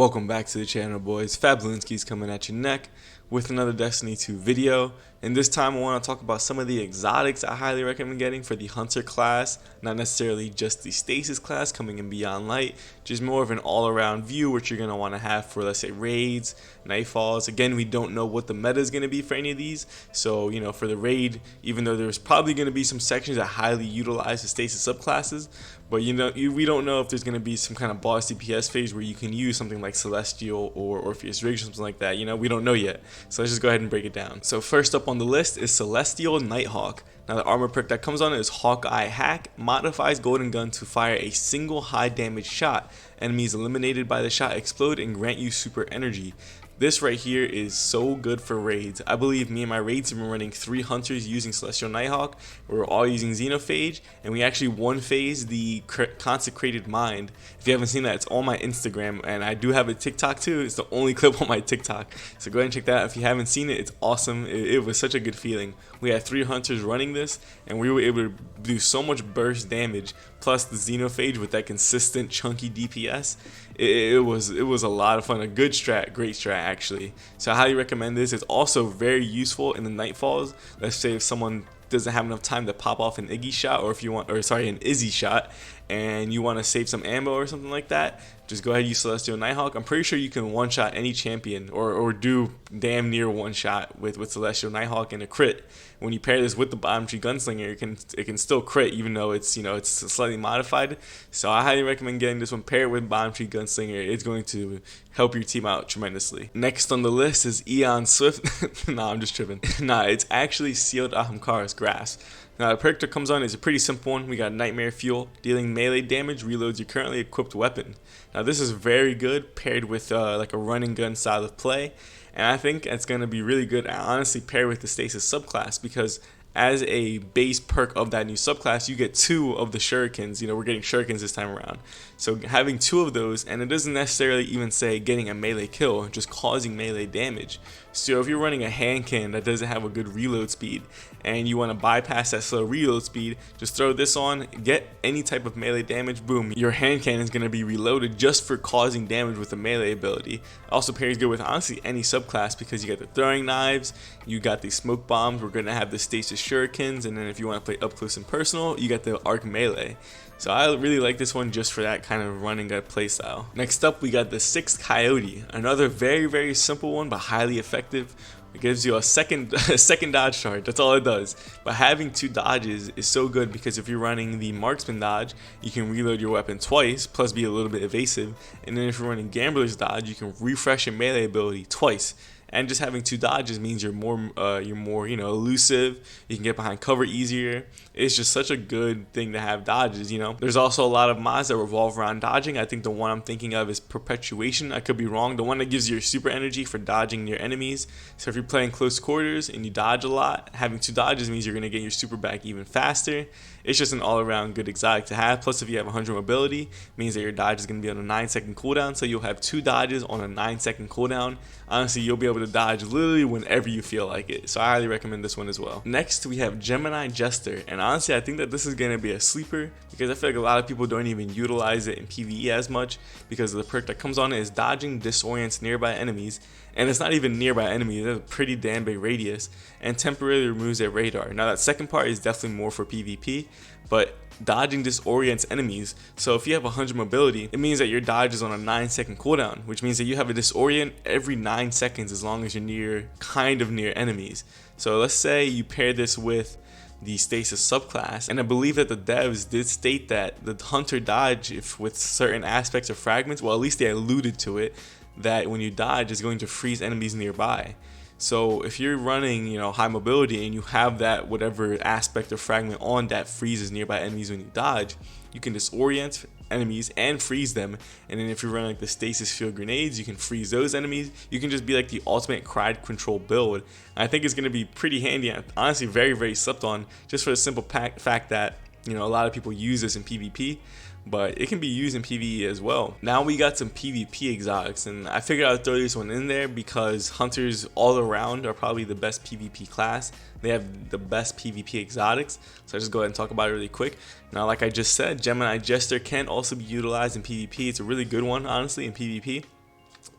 Welcome back to the channel, boys. Fablinski's coming at your neck with another Destiny 2 video, and this time I want to talk about some of the exotics I highly recommend getting for the Hunter class, not necessarily just the Stasis class coming in Beyond Light, just more of an all-around view which you're going to want to have for, let's say, raids, nightfalls. Again, we don't know what the meta is going to be for any of these, so for the raid, even though there's probably going to be some sections that highly utilize the Stasis subclasses, but we don't know if there's going to be some kind of boss DPS phase where you can use something like Celestial or Orpheus Rig or something like that. We don't know yet. So let's just go ahead and break it down. So first up on the list is Celestial NIGHTHAWK. Now the armor perk that comes on it is Hawkeye Hack, modifies Golden Gun to fire a single high damage shot. Enemies eliminated by the shot explode and grant you super energy. This right here is so good for raids. I believe me and my raids have been running 3 hunters using Celestial NIGHTHAWK. We're all using Xenophage, and we actually one phase the Consecrated Mind. If you haven't seen that, it's on my Instagram, and I do have a TikTok too. It's the only clip on my TikTok, so go ahead and check that out. If you haven't seen it, it's awesome. It was such a good feeling. We had 3 hunters running this, and we were able to do so much burst damage, plus the Xenophage with that consistent chunky DPS. It was a lot of fun. A good strat, great strat actually. So I highly recommend this. It's also very useful in the nightfalls. Let's say if someone doesn't have enough time to pop off an Iggy shot, or if you want, or sorry, an Izzy shot, and you want to save some ammo or something like that, just go ahead and use Celestial NIGHTHAWK. I'm pretty sure you can one-shot any champion, or do damn near one-shot with Celestial NIGHTHAWK and a crit. When you pair this with the Bottom Tree Gunslinger, it can still crit, even though it's it's slightly modified. So I highly recommend getting this one paired with Bottom Tree Gunslinger. It's going to help your team out tremendously. Next on the list is AEON Swift. Nah, I'm just tripping. Nah, it's actually Sealed AHAMKARA's Grasp. Now the perk that comes on is a pretty simple one. We got Nightmare Fuel, dealing melee damage, reloads your currently equipped weapon. Now this is very good paired with like a run and gun style of play, and I think it's going to be really good, honestly, paired with the Stasis subclass, because as a base perk of that new subclass, you get 2 of the shurikens. We're getting shurikens this time around. So having 2 of those, and it doesn't necessarily even say getting a melee kill, just causing melee damage. So if you're running a hand cannon that doesn't have a good reload speed, and you want to bypass that slow reload speed, just throw this on, get any type of melee damage, boom, your hand cannon is going to be reloaded just for causing damage with the melee ability. Also pairs good with honestly any subclass, because you got the throwing knives, you got the smoke bombs, we're going to have the stasis shurikens, and then if you want to play up close and personal, you got the arc melee. So I really like this one just for that kind of running gun playstyle. Next up, we got the 6th Coyote, another very simple one but highly effective. It gives you a second dodge charge. That's all it does. But having 2 dodges is so good, because if you're running the marksman dodge, you can reload your weapon twice, plus be a little bit evasive. And then if you're running gambler's dodge, you can refresh your melee ability twice. And just having 2 dodges means you're more elusive. You can get behind cover easier. It's just such a good thing to have dodges. There's also a lot of mods that revolve around dodging. I think the one I'm thinking of is Perpetuation. I could be wrong. The one that gives you your super energy for dodging near enemies. So if you're playing close quarters and you dodge a lot, having 2 dodges means you're gonna get your super back even faster. It's just an all-around good exotic to have. Plus, if you have 100 mobility, means that your dodge is going to be on a 9-second cooldown. So you'll have 2 dodges on a 9-second cooldown. Honestly, you'll be able to dodge literally whenever you feel like it. So I highly recommend this one as well. Next, we have GEMINI JESTER. And honestly, I think that this is going to be a sleeper, because I feel like a lot of people don't even utilize it in PvE as much, because the perk that comes on it is dodging disorients nearby enemies. And it's not even nearby enemies, there's a pretty damn big radius, and temporarily removes their radar. Now that second part is definitely more for PvP, but dodging disorients enemies. So if you have 100 mobility, it means that your dodge is on a 9-second cooldown, which means that you have a disorient every 9 seconds as long as you're kind of near enemies. So let's say you pair this with the stasis subclass, and I believe that the devs did state that the hunter dodge, if with certain aspects of fragments, well, at least they alluded to it, that when you dodge is going to freeze enemies nearby. So if you're running high mobility and you have that whatever aspect of fragment on that freezes nearby enemies when you dodge, you can disorient enemies and freeze them. And then if you're running like the stasis field grenades, you can freeze those enemies. You can just be like the ultimate crowd control build. And I think it's going to be pretty handy, and honestly very slept on, just for the simple fact that a lot of people use this in PvP, but it can be used in PvE as well. Now we got some PvP exotics, and I figured I'd throw this one in there because hunters all around are probably the best PvP class. They have the best PvP exotics, so I'll just go ahead and talk about it really quick. Now, like I just said, GEMINI JESTER can also be utilized in PvP. It's a really good one, honestly, in PvP.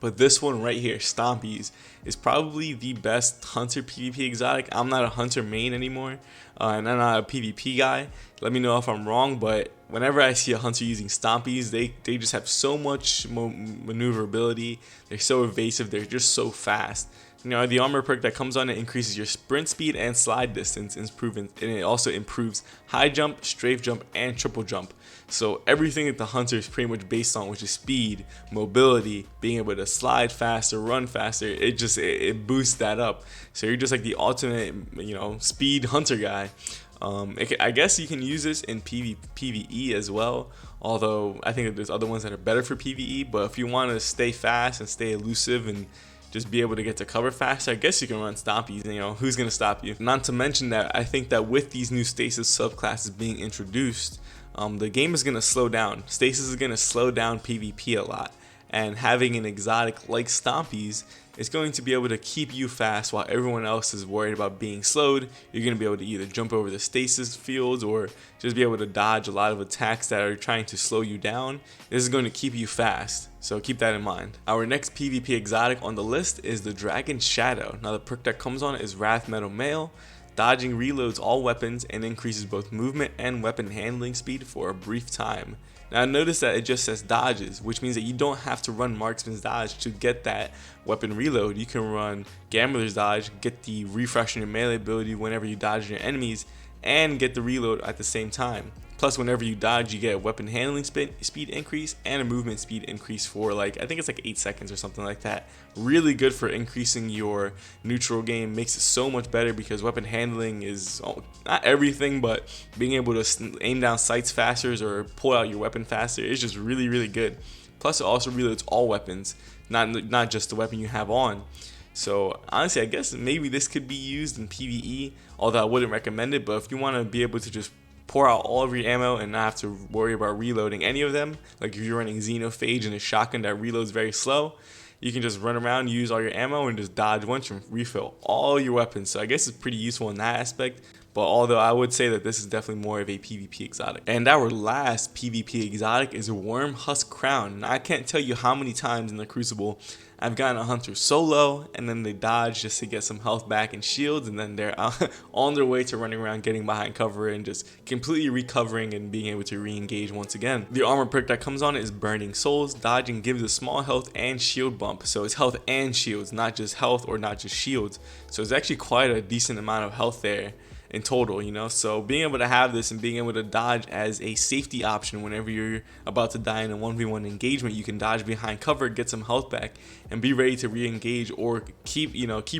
But this one right here, Stompies, is probably the best hunter PvP exotic. I'm not a hunter main anymore, and I'm not a PvP guy. Let me know if I'm wrong, but whenever I see a hunter using Stompies, they just have so much maneuverability. They're so evasive. They're just so fast. You know, the armor perk that comes on it increases your sprint speed and slide distance, and it also improves high jump, strafe jump, and triple jump. So everything that the hunter is pretty much based on, which is speed, mobility, being able to slide faster, run faster, it boosts that up. So you're just like the ultimate, speed hunter guy. I guess you can use this in PvE as well, although I think that there's other ones that are better for PvE. But if you want to stay fast and stay elusive and just be able to get to cover faster, I guess you can run Stompies. Who's gonna stop you? Not to mention that I think that with these new stasis subclasses being introduced, the game is gonna slow down. Stasis is gonna slow down PvP a lot, and having an exotic like Stompies is going to be able to keep you fast while everyone else is worried about being slowed. You're going to be able to either jump over the stasis fields or just be able to dodge a lot of attacks that are trying to slow you down. This is going to keep you fast, so keep that in mind. Our next PvP exotic on the list is the Dragon Shadow. Now the perk that comes on it is Wrath Metal Mail. Dodging reloads all weapons and increases both movement and weapon handling speed for a brief time. Now notice that it just says dodges, which means that you don't have to run Marksman's Dodge to get that weapon reload. You can run Gambler's Dodge, get the refresh in your melee ability whenever you dodge your enemies, and get the reload at the same time. Plus, whenever you dodge, you get a weapon handling speed increase and a movement speed increase for I think it's like 8 seconds or something like that. Really good for increasing your neutral game. Makes it so much better because weapon handling is not everything, but being able to aim down sights faster or pull out your weapon faster is just really, really good. Plus, it also reloads all weapons, not just the weapon you have on. So honestly, I guess maybe this could be used in PvE, although I wouldn't recommend it. But if you want to be able to just pour out all of your ammo and not have to worry about reloading any of them, like if you're running Xenophage and a shotgun that reloads very slow, you can just run around, use all your ammo, and just dodge once and refill all your weapons. So I guess it's pretty useful in that aspect. But although I would say that this is definitely more of a PvP exotic. And our last PvP exotic is Wormhusk Crown. Now, I can't tell you how many times in the Crucible I've gotten a hunter solo and then they dodge just to get some health back and shields, and then they're on their way to running around getting behind cover and just completely recovering and being able to re-engage once again. The armor perk that comes on it is Burning Souls. Dodging gives a small health and shield bump, so it's health and shields, not just health or not just shields. So it's actually quite a decent amount of health there in total, so being able to have this and being able to dodge as a safety option whenever you're about to die in a 1v1 engagement, you can dodge behind cover, get some health back, and be ready to re-engage or keep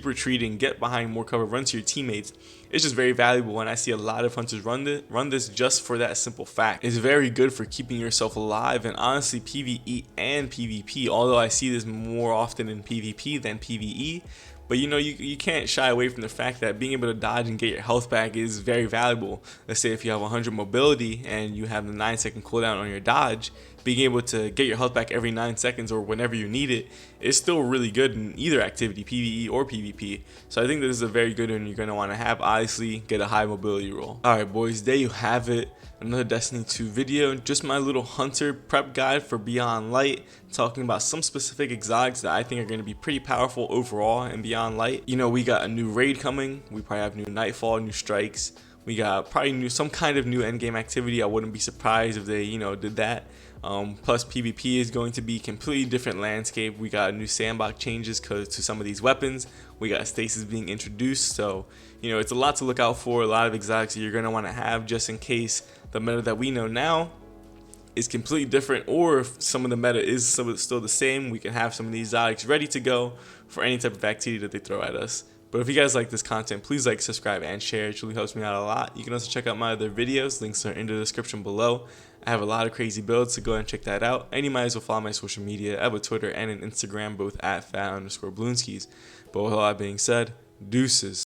retreating, get behind more cover, run to your teammates. It's just very valuable, and I see a lot of hunters run this just for that simple fact. It's very good for keeping yourself alive, and honestly PvE and PvP, although I see this more often in PvP than PvE. But you can't shy away from the fact that being able to dodge and get your health back is very valuable. Let's say if you have 100 mobility and you have the 9-second cooldown on your dodge, being able to get your health back every 9 seconds or whenever you need it is still really good in either activity, PvE or PvP. So I think this is a very good one you're going to want to have. Obviously, get a high mobility roll. Alright boys, there you have it. Another Destiny 2 video, just my little hunter prep guide for Beyond Light, talking about some specific exotics that I think are going to be pretty powerful overall in Beyond Light. We got a new raid coming, we probably have new Nightfall, new strikes, we got probably some kind of new endgame activity. I wouldn't be surprised if they did that. Plus PvP is going to be completely different landscape. We got new sandbox changes to some of these weapons. We got stasis being introduced, so it's a lot to look out for, a lot of exotics that you're going to want to have just in case the meta that we know now is completely different, or if some of the meta is still the same, we can have some of these exotics ready to go for any type of activity that they throw at us. But if you guys like this content, please like, subscribe, and share. It really helps me out a lot. You can also check out my other videos. Links are in the description below. I have a lot of crazy builds, so go ahead and check that out. And you might as well follow my social media. I have a Twitter and an Instagram, both at @fat_Bloonskis. But with all that being said, deuces.